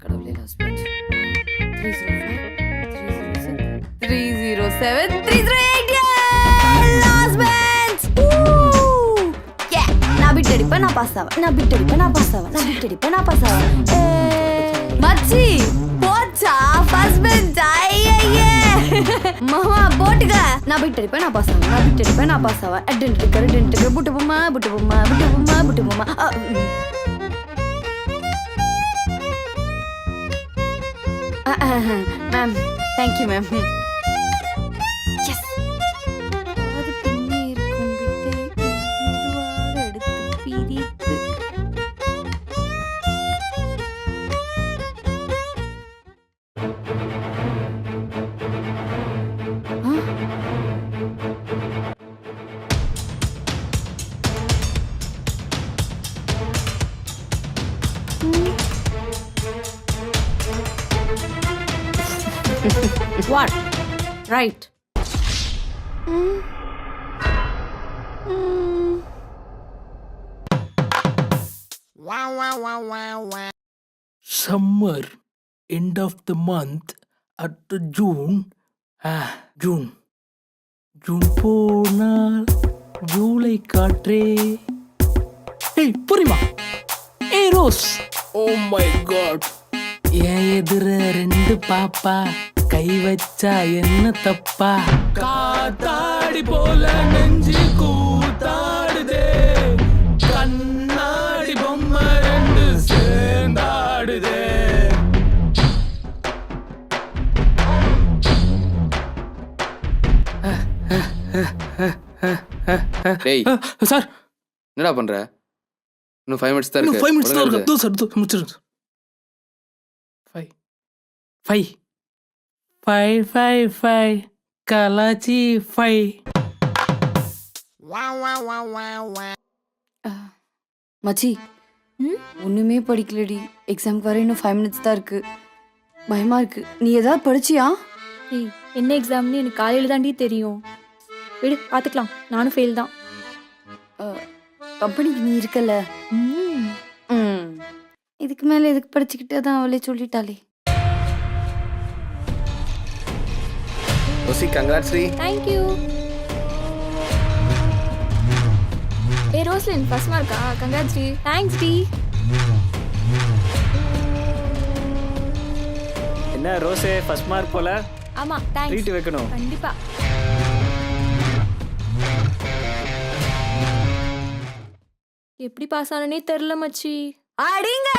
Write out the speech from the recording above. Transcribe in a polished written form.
கடவுளே last bench 305 306 307 308 last bench நான் bit அடிப்பேன் நான் பாஸ் ஆவேன் நான் பிட் அடிப்பேன் நான் பாஸ் ஆவேன் நான் பிட் அடிப்பேன் நான் பாஸ் ஆவேன் மச்சி போச்சா ஃபர்ஸ்ட் பெஞ்ச் ஐயே மாமா போட்டுக்க நான் பிட் அடிப்பேன் நான் பாஸ் ஆவேன் நான் பிட் அடிப்பேன் நான் பாஸ் ஆவேன் டென்ட் புட்டு பொம்மா புட்டு பொம்மா புட்டு பொம்மா புட்டு பொம்மா மேம் தேங்க்யூ மேம் எஸ் அது பின்னே இருக்கும் விட்டை மெதுவாக எடுத்து பிரித்து What? Right. Summer, end of the month, at June. June. June போனால் ஜூலை காற்றே. Hey, புரியுமா? Hey, Rose. Oh my God. என் எதிர ரெண்டு பாப்பா கை வச்சா என்ன தப்பா காத்தாடி போல நெஞ்சு கூத்தாடுதே கண்ணாடி பொம்மை ரெண்டு சேர்ந்தாடுதே டேய் சார் என்னடா பண்ற? இன்னும் 5 minutes தான் இருக்கு. 5 minutes தான் இருக்கு. சார் முடிச்சிருங்க. 5 கலாச்சி 5 மச்சி ஒண்ணுமே படிக்கலடி எக்ஸாம்க்கு வர இன்னும் 5 minutes தான் இருக்கு பயமா இருக்கு நீ ஏதாவது படிச்சியா ஏய் என்ன எக்ஸாம்னு எனக்கு காலையில தாண்டி தெரியும் விடு பார்த்துக்கலாம் நானும் ஃபெயில் தான் கம்பெனிக்கு நீ இருக்கல இதுக்கு மேல எதுக்கு படிச்சுக்கிட்டே தான் அவளே சொல்லிட்டாளே ரோசி கங்க்ராட்ஸ் டி. தேங்க் யூ ரோஸ்லின் ஃபர்ஸ்ட் மார்க்கா கங்க்ராட்ஸ் டி தேங்க்ஸ் டி என்ன ரோஸே ஃபர்ஸ்ட் மார்க் போல ஆமா தேங்க்ஸ் ட்ரீட் வைக்கணும் கண்டிப்பா எப்படி பாஸ் ஆனனே தெரியல மச்சி அடிங்க